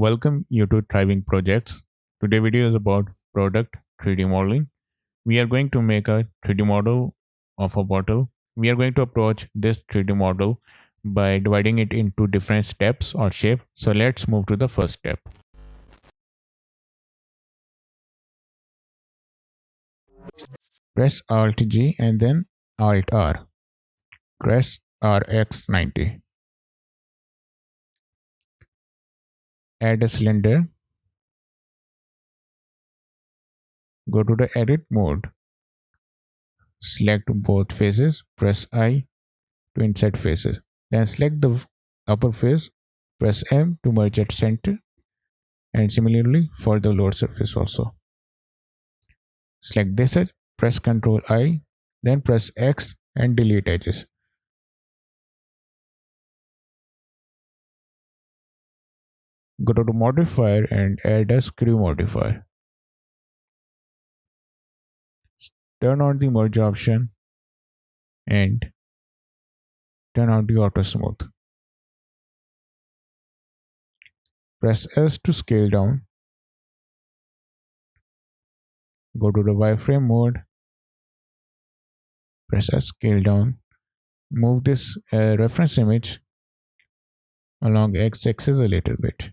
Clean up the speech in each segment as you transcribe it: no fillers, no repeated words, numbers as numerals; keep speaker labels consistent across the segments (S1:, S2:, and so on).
S1: Welcome you to Thriving Projects. Today video is about product 3D modeling. We are going to make a 3D model of a bottle. We are going to approach this 3D model by dividing it into different steps or shape. So let's move to the first step. Press Alt G and then Alt R. Press RX90. Add a cylinder. Go to the edit mode. Select both faces. Press I to insert faces. Then select the upper face, press M to merge at center, and similarly for the lower surface also. Select this edge, press Ctrl I, then press X and delete edges. Go to the modifier and add a screw modifier. Turn on the merge option and turn on the auto smooth. Press S to scale down. Go to the wireframe mode. Press S, scale down. Move this reference image along x-axis a little bit.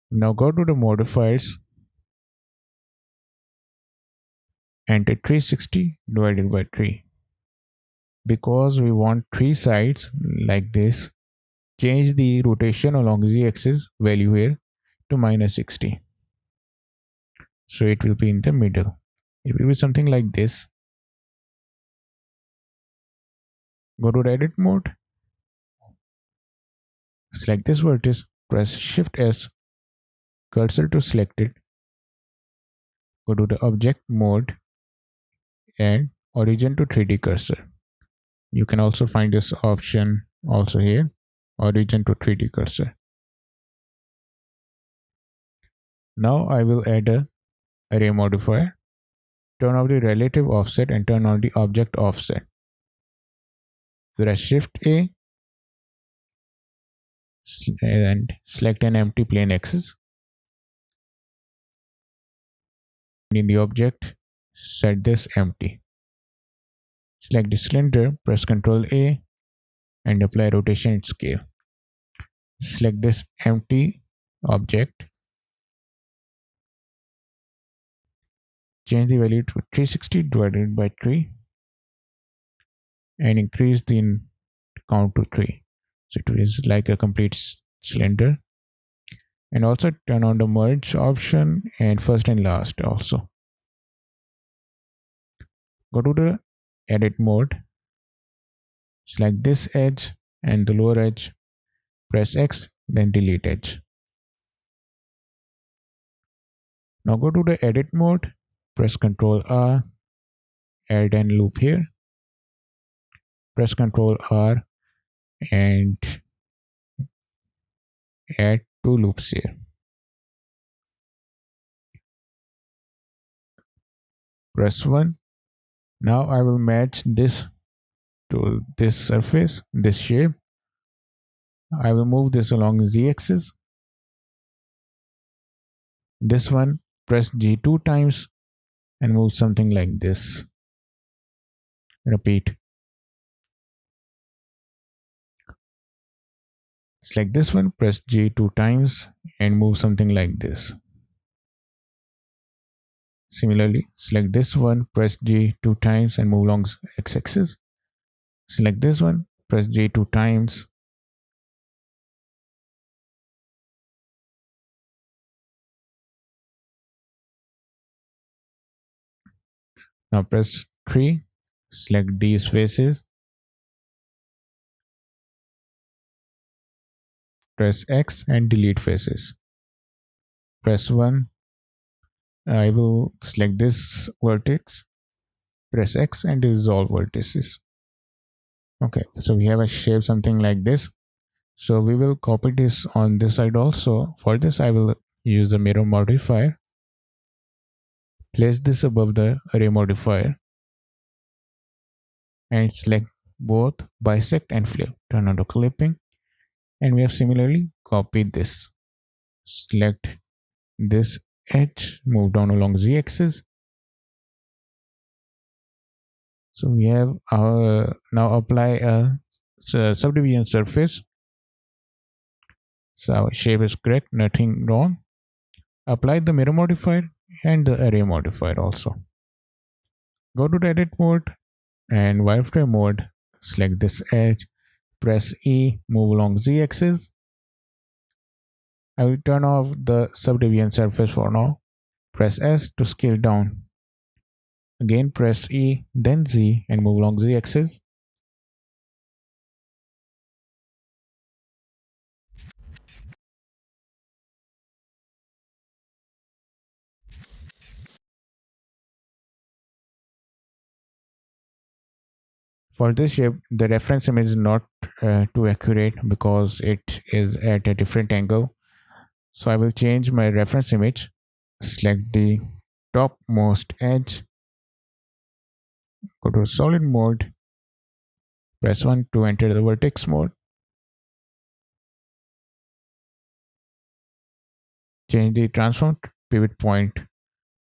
S1: Now go to the modifiers and take 360 divided by 3. Because we want 3 sides like this, change the rotation along z-axis value here to -60. So it will be in the middle. It will be something like this. Go to the edit mode. Select this vertex, press Shift S, cursor to select it. Go to the object mode and origin to 3D cursor. You can also find this option also here, origin to 3D cursor. Now I will add a array modifier. Turn off the relative offset and turn on the object offset. Press Shift A and select an empty plane axis. In the object, set this empty. Select the cylinder, press Ctrl A and apply rotation and scale. Select this empty object. Change the value to 360 divided by 3 and increase the count to 3. So it is like a complete cylinder. And also turn on the merge option and first and last also. Go to the edit mode. Select this edge and the lower edge. Press X, then delete edge. Now go to the edit mode. Press Ctrl R. Add an loop here. Press Ctrl R and add 2 loops here. Press 1. Now I will match this to this surface, this shape. I will move this along z-axis. This one, press G 2 times and move something like this. Repeat. Select this one, press G 2 times and move something like this. Similarly, select this one, press G 2 times and move along x-axis. Select this one, press G 2 times. Now press 3, select these faces. Press X and delete faces. Press 1. I will select this vertex. Press X and dissolve vertices. Okay, so we have a shape something like this. So we will copy this on this side also. For this I will use the mirror modifier. Place this above the array modifier and select both bisect and flip. Turn on the clipping, and we have similarly copied this. Select this edge, move down along z axis. So we have now apply a subdivision surface. So our shape is correct, nothing wrong. Apply the mirror modifier and the array modifier also. Go to the edit mode and wireframe mode. Select this edge, press E, move along z axis. I will turn off the subdivision surface for now. Press S to scale down. Again press E, then Z and move along Z axis. For this shape, the reference image is not too accurate because it is at a different angle. So I will change my reference image. Select the topmost edge. Go to solid mode. Press 1 to enter the vertex mode. Change the transform pivot point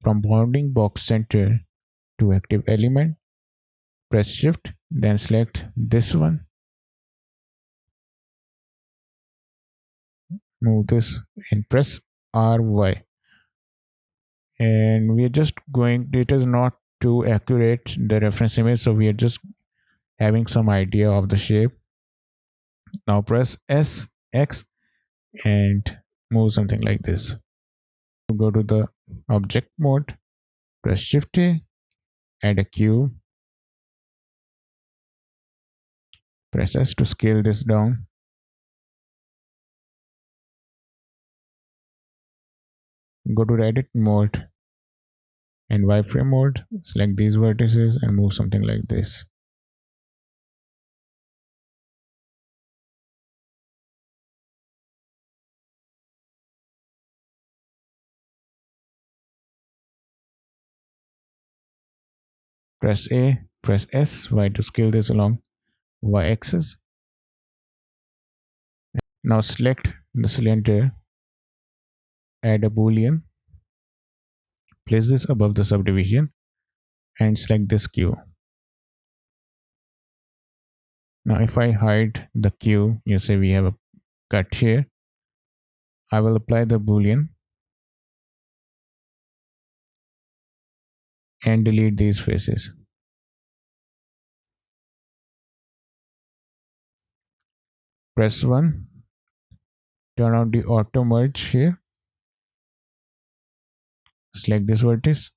S1: from bounding box center to active element. Press shift, then select this one. Move this and press RY. And we are just going, it is not too accurate, the reference image, so we are just having some idea of the shape. Now press S, X and move something like this. Go to the object mode, press shift A, add a cube, press S to scale this down. Go to the edit mode and wireframe mode, select these vertices and move something like this. Press A, press S, Y to scale this along Y axis. Now select the cylinder, add a boolean, place this above the subdivision and select this Q. Now if I hide the Q, you say we have a cut here. I will apply the boolean and delete these faces. Press 1, turn on the auto merge here. Select this vertex,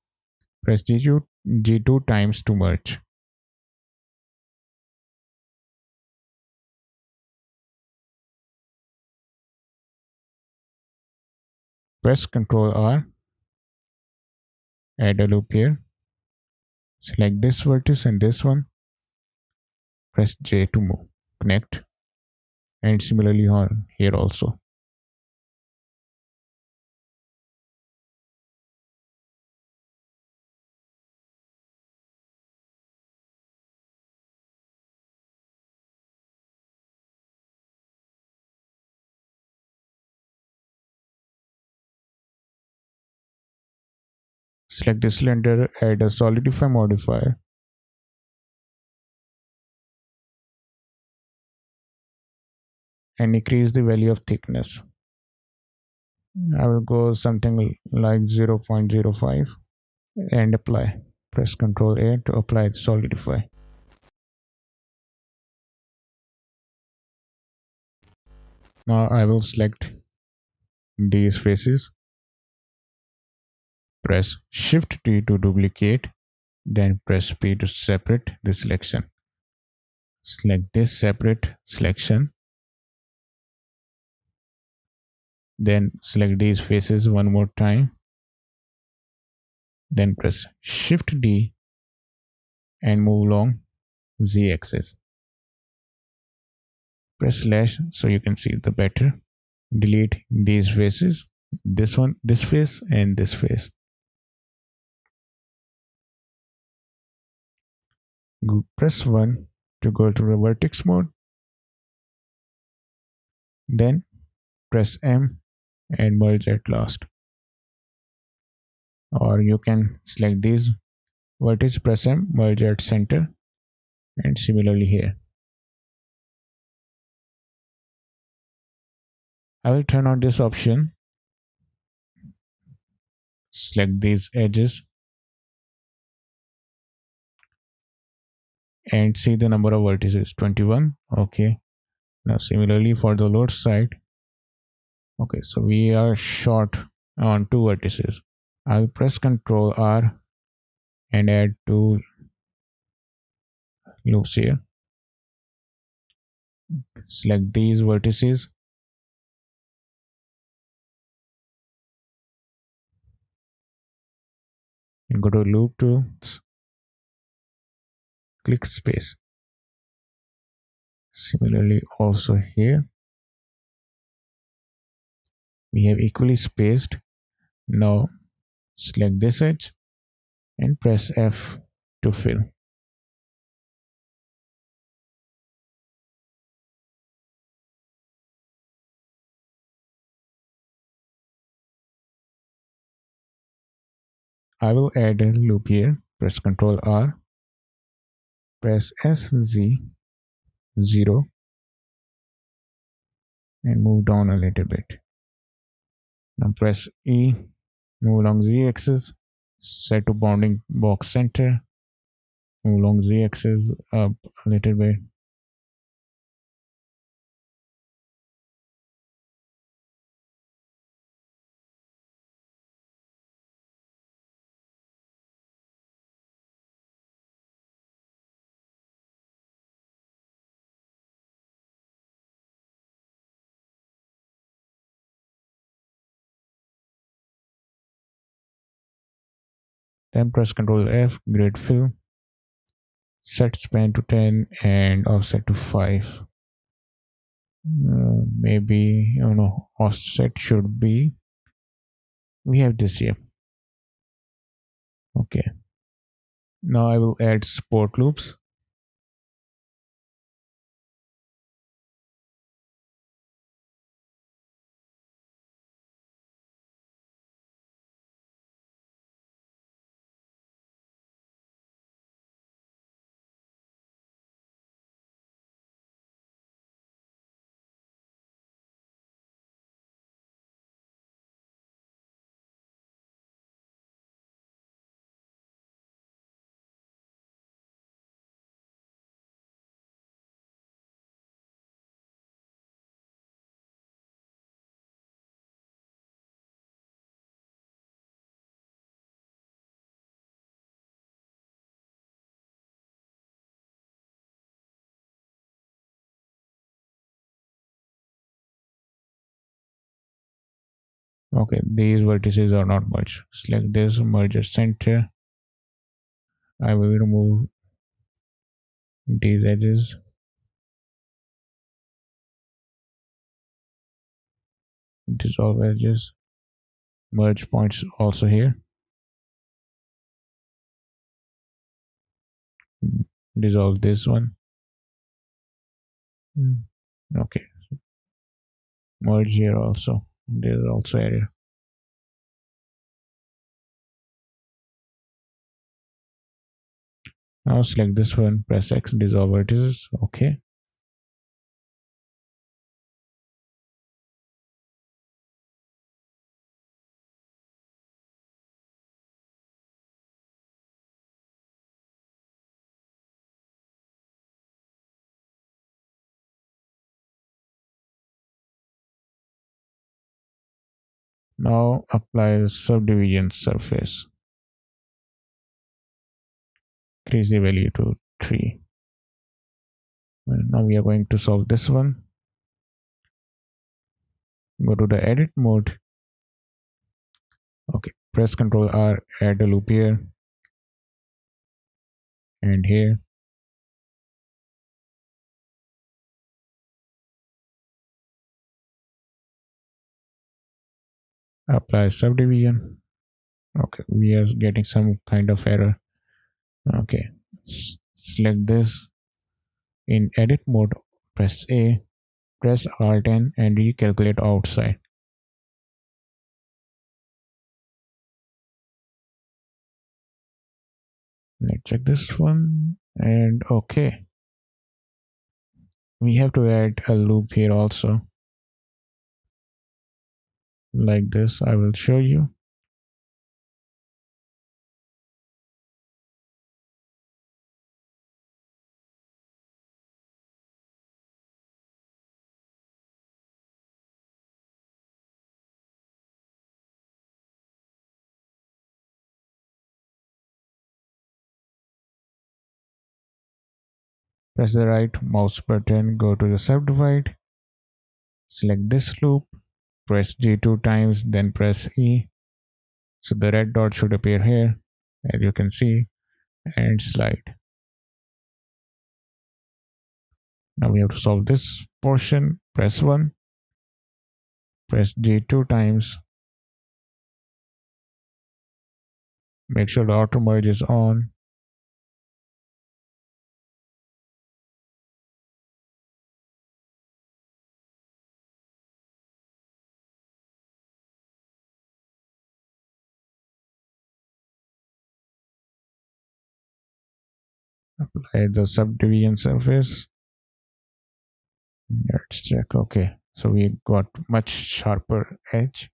S1: press G2 times to merge. Press Ctrl R, add a loop here. Select this vertex and this one. Press J to move, connect, and similarly on here also. Select the cylinder, add a solidify modifier. And increase the value of thickness. I will go something like 0.05 and apply. Press Ctrl A to apply the solidify. Now I will select these faces. Press Shift T to duplicate, then press P to separate the selection. Select this separate selection. Then select these faces one more time. Then press Shift D and move along Z axis. Press slash so you can see the better. Delete these faces, this one, this face, and this face. Press 1 to go to the vertex mode, then press M and merge at last. Or you can select these vertex, press M, merge at center, and similarly here. I will turn on this option, select these edges, and see the number of vertices 21. Okay, now similarly for the load side. Okay, so we are short on two vertices. I'll press Ctrl R and add two loops here. Select these vertices and go to loop tools, click space. Similarly also here we have equally spaced. Now select this edge and press F to fill. I will add a loop here. Press Ctrl R, press SZ 0 and move down a little bit. Now press E, move along Z axis, set to bounding box center, move along Z axis up a little bit. Then press Ctrl F, grid fill, set span to 10 and offset to 5. Maybe, no, offset should be, we have this here. Okay. Now I will add support loops. Okay, these vertices are not much. Select this, merge at center. I will remove these edges. Dissolve edges. Merge points also here. Dissolve this one. Okay. Merge here also. There's also area. Now select this one, press X, dissolve vertices. Okay. Now apply subdivision surface. Increase the value to 3. Well, now we are going to solve this one. Go to the edit mode. Okay, press Ctrl R, add a loop here and here. Apply subdivision. Okay, we are getting some kind of error. Okay, Select this in edit mode, press A, press Alt and recalculate outside. Let's check this one and okay. We have to add a loop here also. Like this, I will show you. Press the right mouse button, go to the subdivide, select this loop, press G 2 times, then press E. So the red dot should appear here, as you can see, and slide. Now we have to solve this portion. Press 1, press G 2 times, make sure the auto merge is on. Apply the subdivision surface. Let's check. Okay, so we got much sharper edge.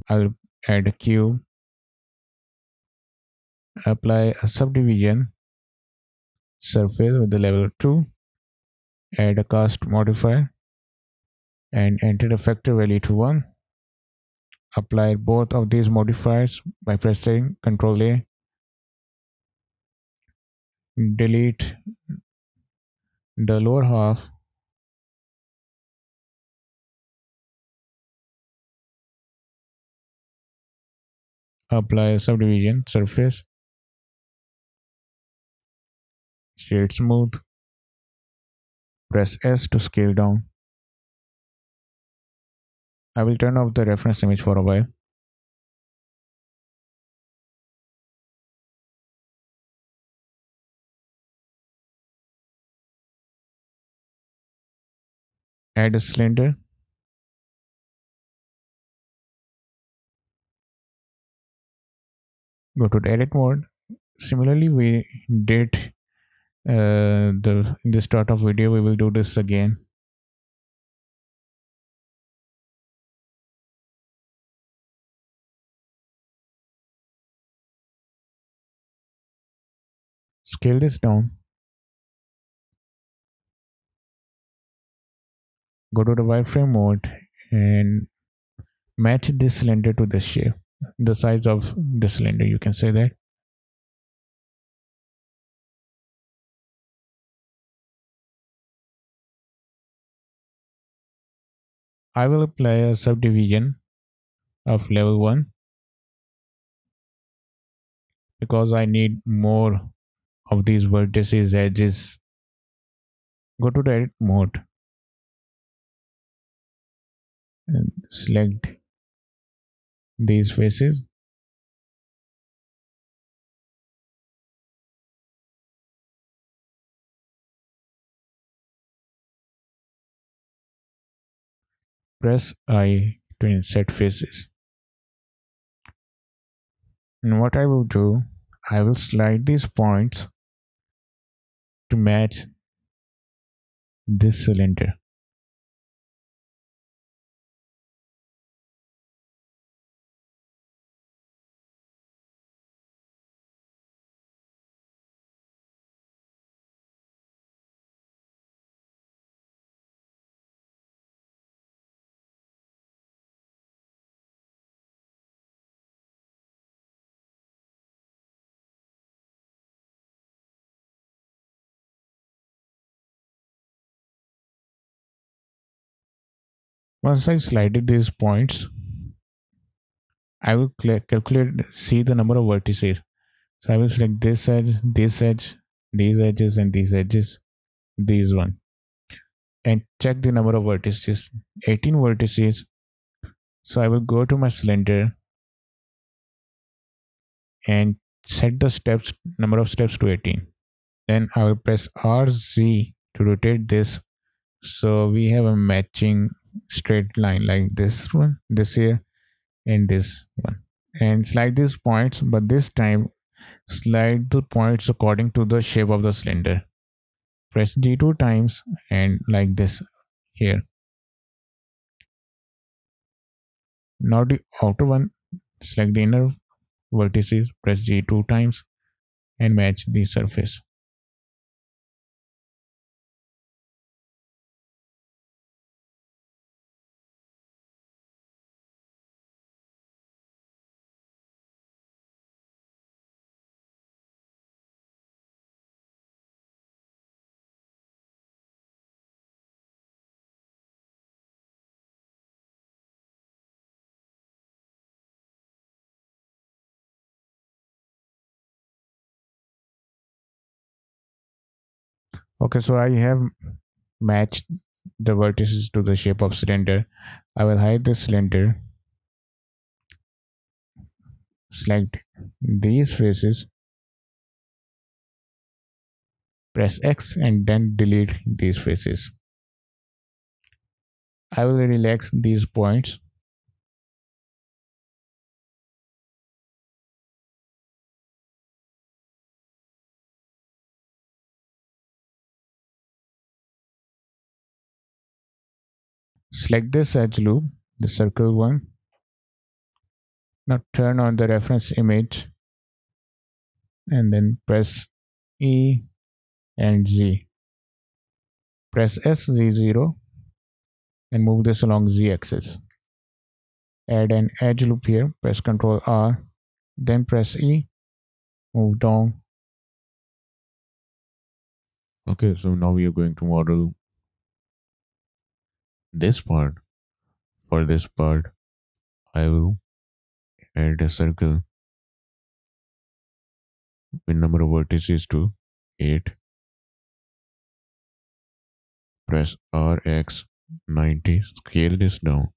S1: I'll add a cube, apply a subdivision surface with the level 2, add a cast modifier, and enter the factor value to 1. Apply both of these modifiers by pressing Ctrl A. Delete the lower half. Apply a subdivision surface. Shade smooth. Press S to scale down. I will turn off the reference image for a while. Add a cylinder. Go to the edit mode. Similarly, we did in the start of video. We will do this again. Scale this down. Go to the wireframe mode and match this cylinder to the shape, the size of the cylinder, you can say that. I will apply a subdivision of level 1 because I need more of these vertices, edges. Go to the edit mode and select these faces. Press I to insert faces. And what I will do, I will slide these points to match this cylinder. Once I slided these points, I will calculate, see the number of vertices. So I will select this edge, these edges, and these edges, these one, and check the number of vertices. 18 vertices. So I will go to my cylinder and set the steps number of steps to 18. Then I will press RZ to rotate this, so we have a matching straight line like this one, this here, and this one. And slide these points, but this time slide the points according to the shape of the cylinder. Press G two times and like this here. Now the outer one, select the inner vertices, press G two times and match the surface. Okay, so I have matched the vertices to the shape of cylinder. I will hide the cylinder, select these faces, press X and then delete these faces. I will relax these points. Select this edge loop, the circle one. Now turn on the reference image and then press E and Z. Press SZ0 and move this along Z axis. Add an edge loop here, press Ctrl R, then press E, move down. Okay, so now we are going to model this part. For this part, I will add a circle with number of vertices to 8. Press RX 90, scale this down.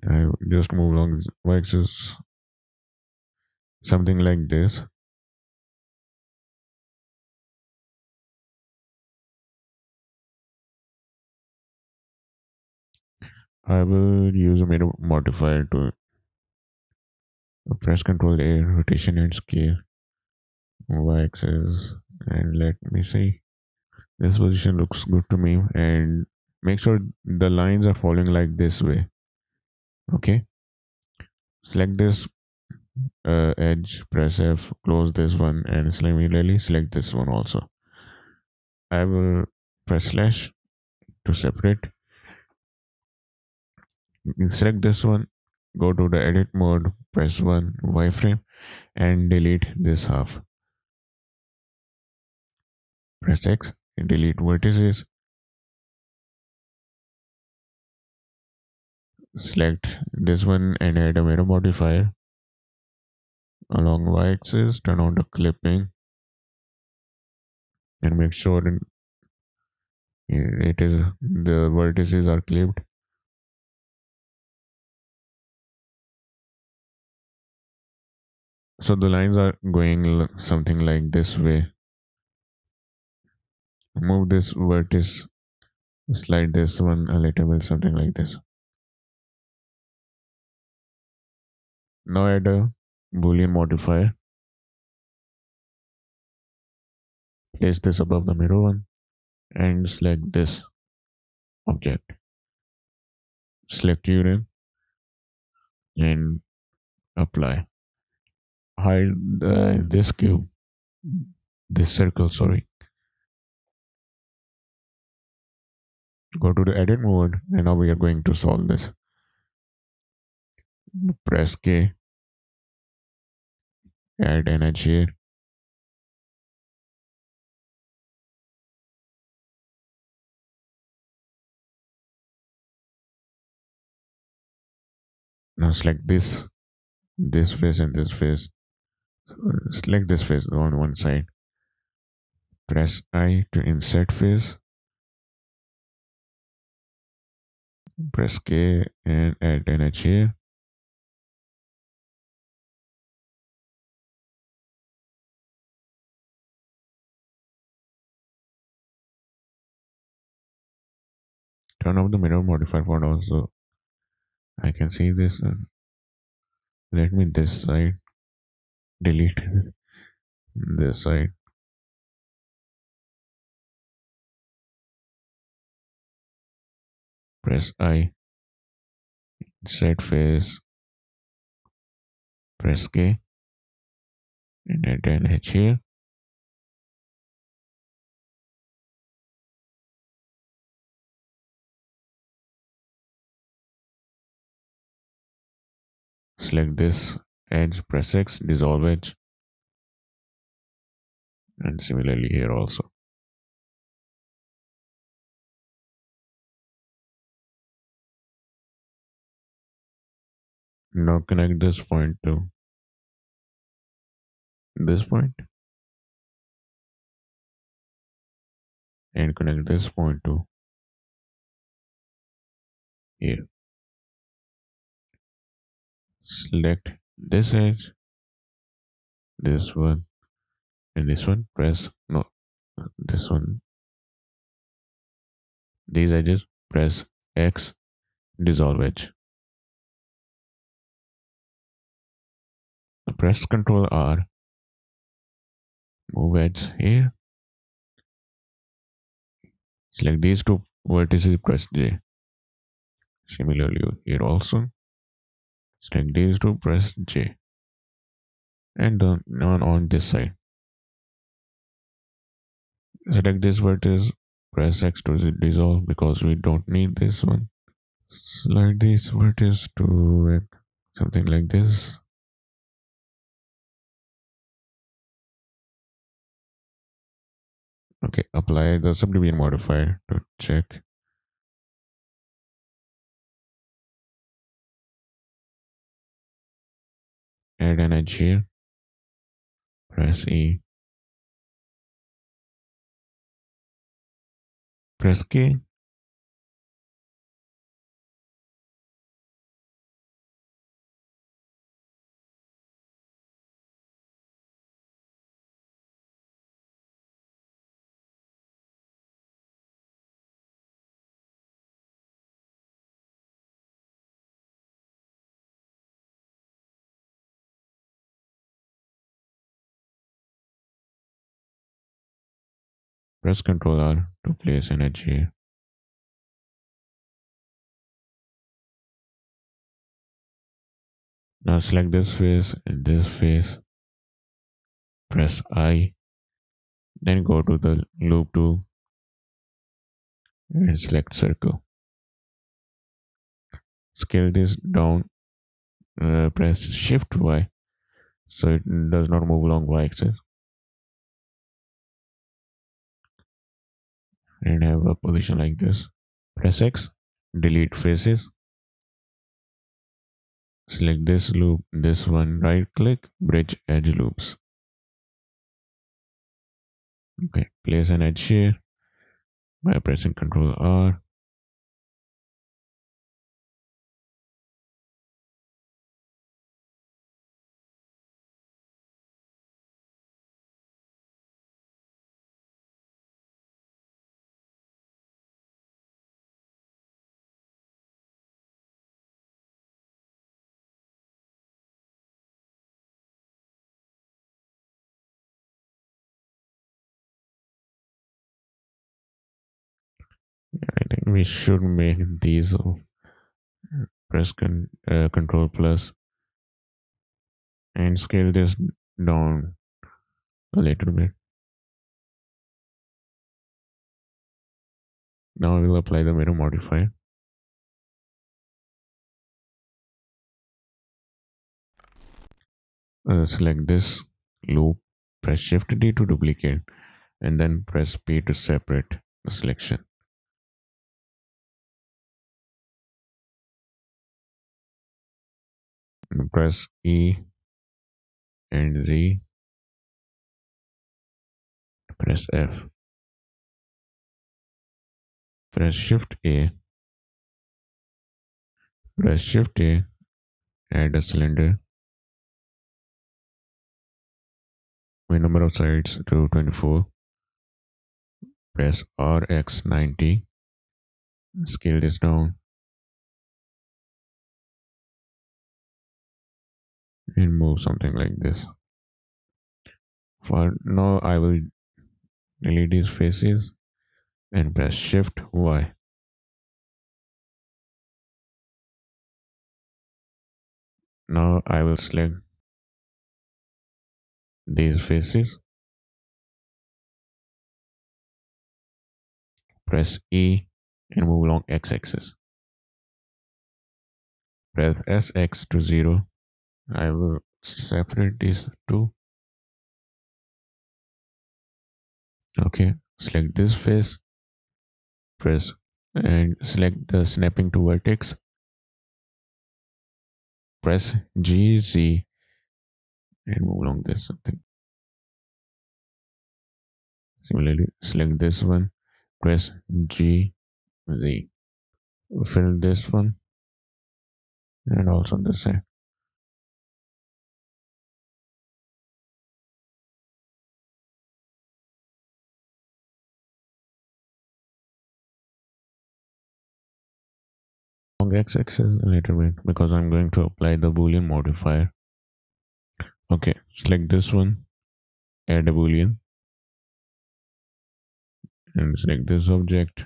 S1: I just move along the axis, something like this. I will use a mirror modifier to press Ctrl A, rotation and scale, Y axis, and let me see. This position looks good to me, and make sure the lines are falling like this way. Okay, select this edge, press F, close this one, and similarly select this one also. I will press slash to separate. Select this one, go to the edit mode, press 1 wireframe, and delete this half. Press X, delete vertices. Select this one and add a mirror modifier. Along Y axis, turn on the clipping and make sure it is the vertices are clipped. So the lines are going something like this way. Move this vertex, slide this one a little bit, something like this. Now add a boolean modifier. Place this above the mirror one and select this object. Select urine and apply. Hide this cube, this circle, sorry. Go to the edit mode, and now we are going to solve this. Press K, add an edge here. Now select this face and this face. Select this face on one side. Press I to insert face. Press K and add an edge here. Turn off the mirror modifier for now so I can see this. Let me this side. Delete this side. Press I. Set face. Press K and add an edge here. Select this edge. Press X. Dissolve edge. And similarly here also. Now connect this point to this point and connect this point to here. Select this edge, this one, and this one. Press no, this one. These edges. Press X. Dissolve edge. Press Ctrl R. Move edge here. Select these two vertices. Press J. Similarly here also. Select these two. Press J. And on this side. Select this vertex. Press X to dissolve because we don't need this one. Slide this vertex to something like this. Okay, apply the subdivision modifier to check. Add an edge here. Press E. Press K. Press Ctrl R to place an edge here. Now select this face and this face. Press I. Then go to the loop tool and select circle. Scale this down. Press Shift Y so it does not move along Y axis. And have a position like this. Press X. Delete faces. Select this loop, this one, right click, bridge edge loops. Okay, place an edge here by pressing Ctrl R. I think we should make these press Ctrl plus and scale this down a little bit. Now I will apply the mirror modifier. Select this loop, press Shift D to duplicate, and then press P to separate the selection. And press E and Z, press F, press Shift A, press Shift A, add a cylinder, my number of sides to 24, press RX90, scale this down, and move something like this. For now, I will delete these faces and press Shift Y. Now I will select these faces, press E and move along X axis. Press SX to 0. I will separate these two. Okay, select this face, press and select the snapping to vertex, press GZ and move along this something. Similarly, select this one, press GZ, fill this one and also this side. Long X axis a little bit because I'm going to apply the Boolean modifier. Okay, select this one, add a Boolean, and select this object,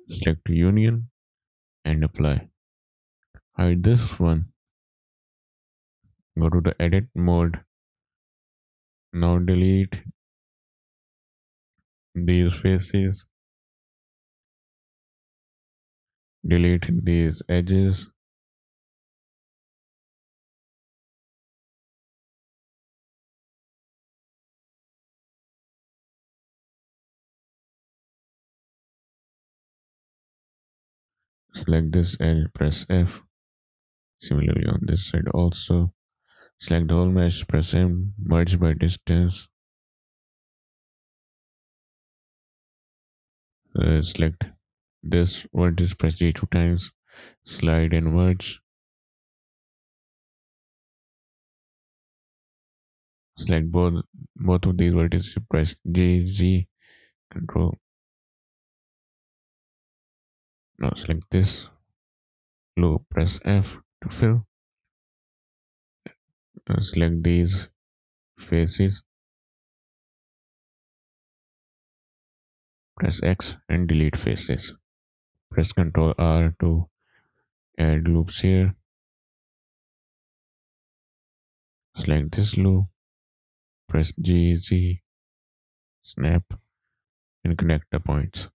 S1: select union and apply. Hide this one, go to the edit mode. Now delete these faces, delete these edges, select this and press F. Similarly on this side also, select the whole mesh, press M, merge by distance, select this vertex, press G 2 times, slide and merge, select both of these vertices, press J, Z, control. Now select this loop, press F to fill, select these faces, press X and delete faces. Press Ctrl R to add loops here. Select this loop, press G, Z, snap, and connect the points.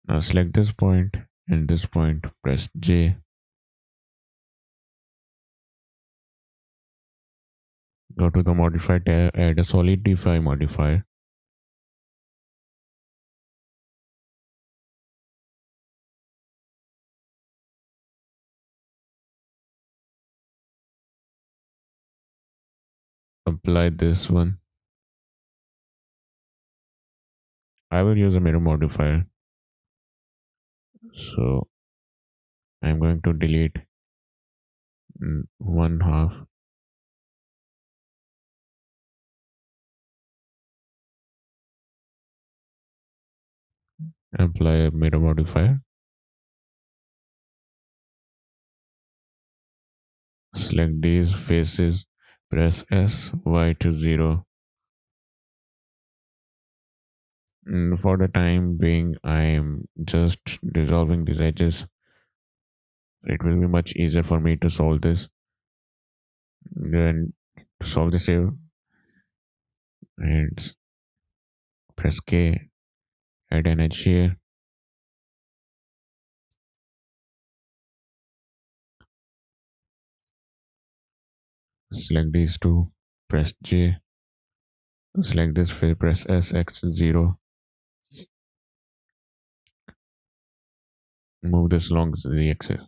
S1: Now select this point and this point, press J. Go to the modifier tab, add a solidify modifier. Apply this one. I will use a mirror modifier. So I'm going to delete one half. Apply a mirror modifier. Select these faces, press S, Y to 0. For the time being, I'm just dissolving these edges. It will be much easier for me to solve this. Then to solve this here, and press K, add an edge here, select these two, press J, select this face, press S, X0, move this along the axis.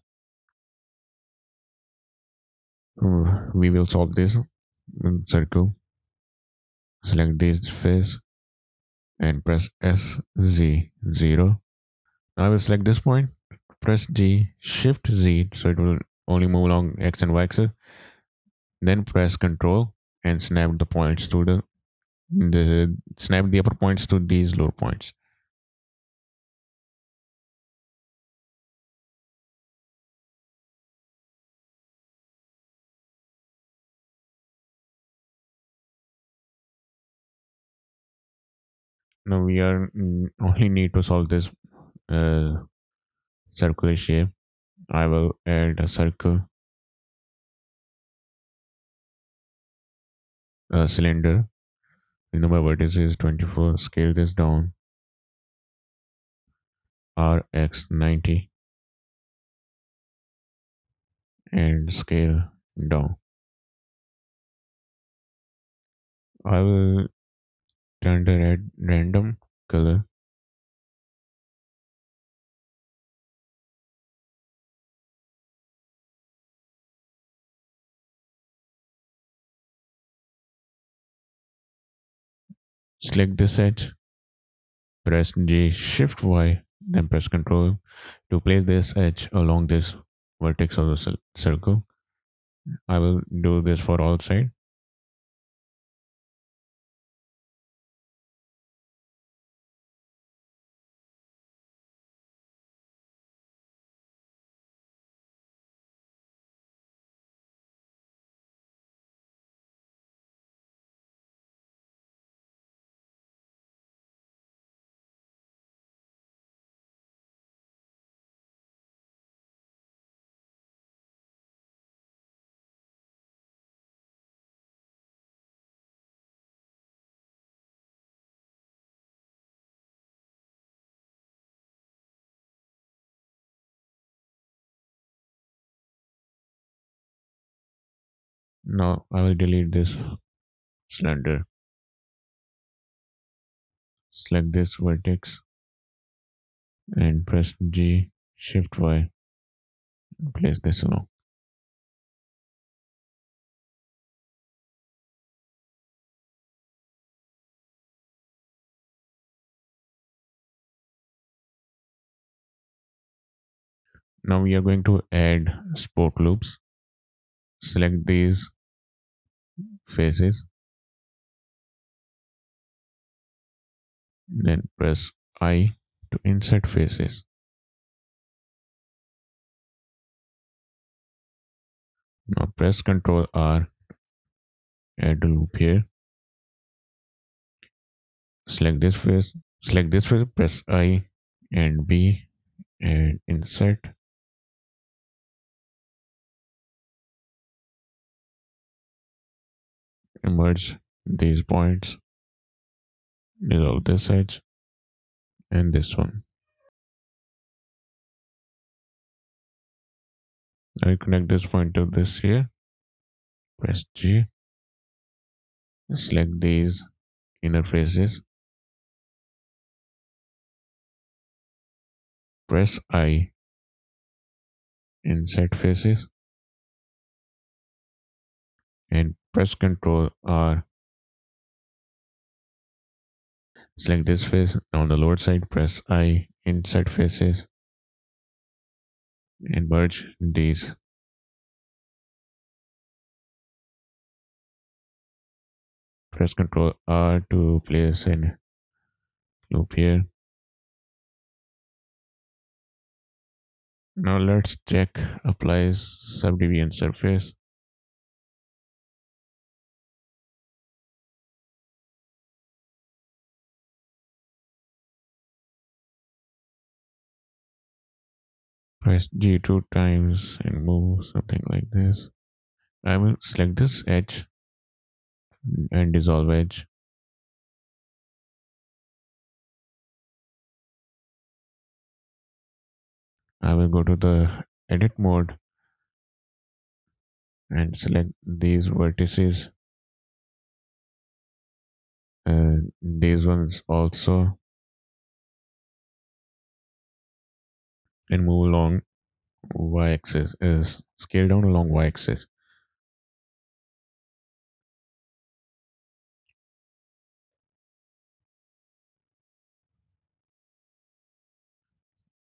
S1: We will solve this circle, select this face and press SZ0. Now I will select this point, press G, Shift Z, so it will only move along X and Y axis. Then press Control and snap the points to the snap the upper points to these lower points. Now we are only need to solve this uh, circular shape. I will add a circle, a cylinder. The number of vertices is 24. Scale this down. RX 90 and scale down. I will turn the random color. Select this edge. Press J, Shift Y, then press Ctrl to place this edge along this vertex of the circle. I will do this for all sides. Now I will delete this cylinder. Select this vertex and press G, Shift Y, and place this along. Now we are going to add sport loops. Select these faces, then press I to insert faces. Now press Ctrl R, add a loop here. Select this face, press I and B and insert. Merge these points, dissolve this edge and this one. I connect this point to this here. Press G. Select these inner faces. Press I. Insert faces. And press Ctrl R. Select this face. On the lower side, press I. Insert faces. And merge these. Press Ctrl R to place a loop here. Now let's check applies subdivision surface. Press G two times and move something like this. I will select this edge and dissolve edge. I will go to the edit mode and select these vertices and these ones also, and move along y-axis, is scale down along y-axis.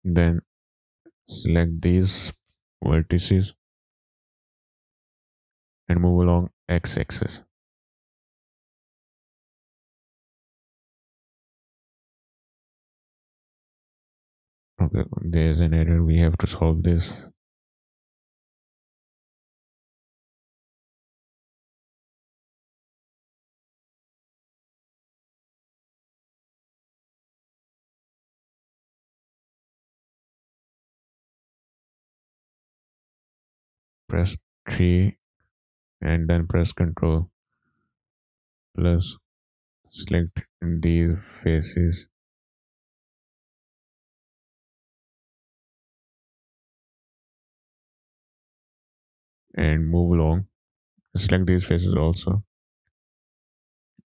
S1: Then select these vertices and move along x-axis. Okay, there's an error, we have to solve this. Press 3 and then press Ctrl plus, select these faces and move along. Select these faces also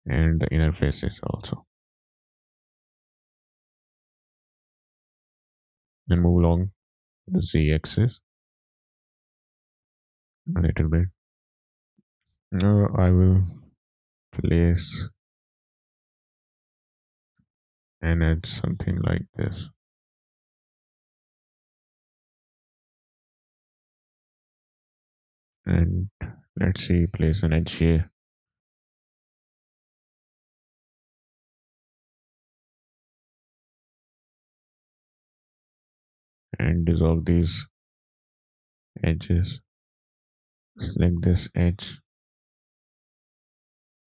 S1: and the inner faces also. Then move along the Z axis a little bit. Now I will place and add something like this. And let's see, place an edge here. And dissolve these edges. Select this edge.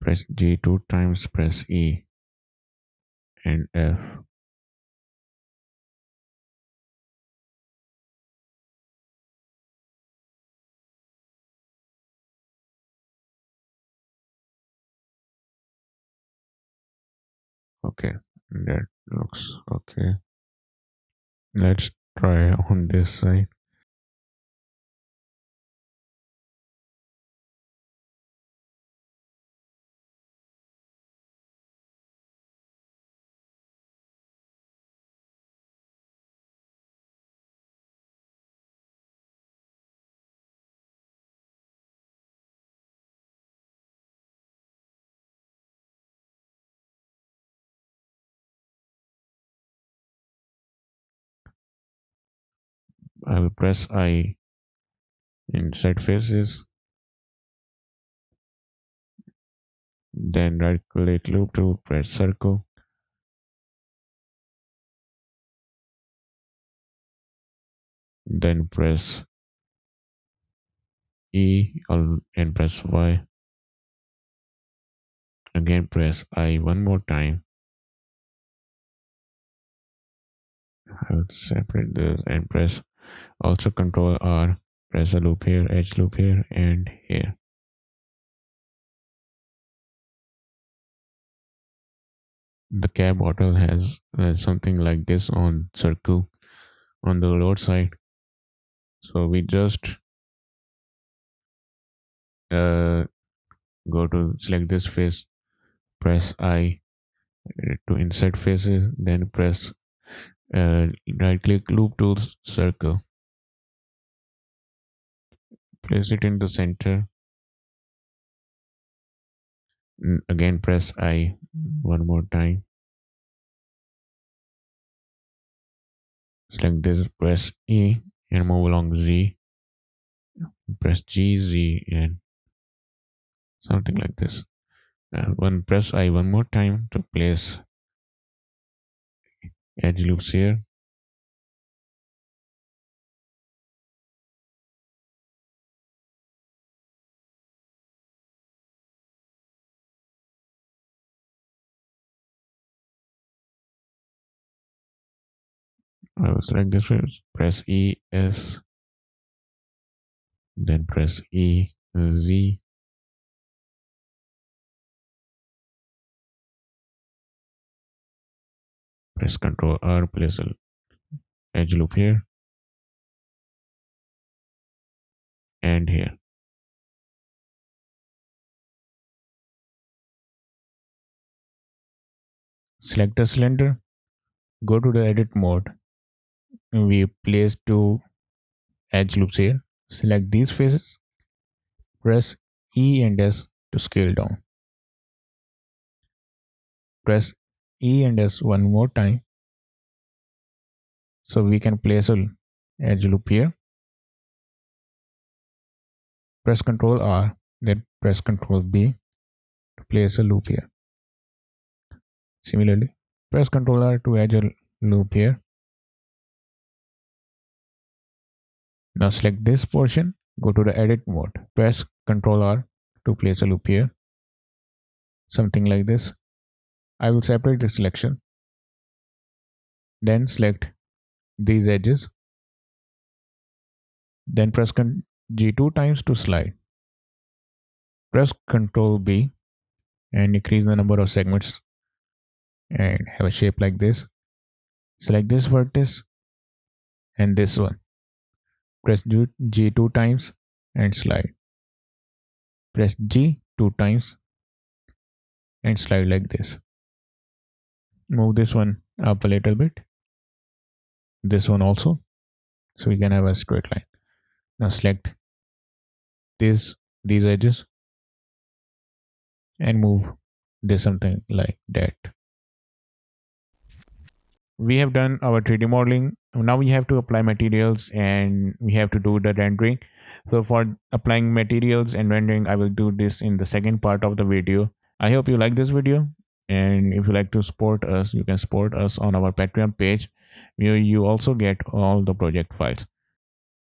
S1: Press G two times, press E and F. Okay, that looks okay. Let's try on this side. I will press I in set faces, then right click loop to press circle, then press E and press Y. Again press I one more time. I will separate this and press also Control R. Press a loop here, edge loop here, and here. The cab bottle has something like this on circle on the lower side. So we just uh, go to select this face, press I to insert faces, then press right click loop to circle, place it in the center. Again press I one more time, select this, press E and move along Z, press G, Z, and something like this. One press I one more time to place edge loops here. I will select this face, press E S, then press E Z, press Ctrl R, place a edge loop here and here. Select the cylinder, go to the edit mode. We place two edge loops here. Select these faces, press E and S to scale down. Press E and S one more time so we can place a edge loop here. Press Ctrl R, then press Ctrl B to place a loop here. Similarly, press Ctrl R to add a loop here. Now select this portion, go to the edit mode, press Ctrl R to place a loop here. Something like this. I will separate the selection. Then select these edges. Then press G 2 times to slide. Press Ctrl B and increase the number of segments and have a shape like this. Select this vertex and this one. Press G 2 times and slide. Press G 2 times and slide like this. Move this one up a little bit. This one also. So we can have a straight line. Now select these edges and move this something like that. We have done our 3D modeling. Now we have to apply materials and we have to do the rendering. So for applying materials and rendering, I will do this in the second part of the video. I hope you like this video, and if you like to support us, you can support us on our Patreon page where you also get all the project files.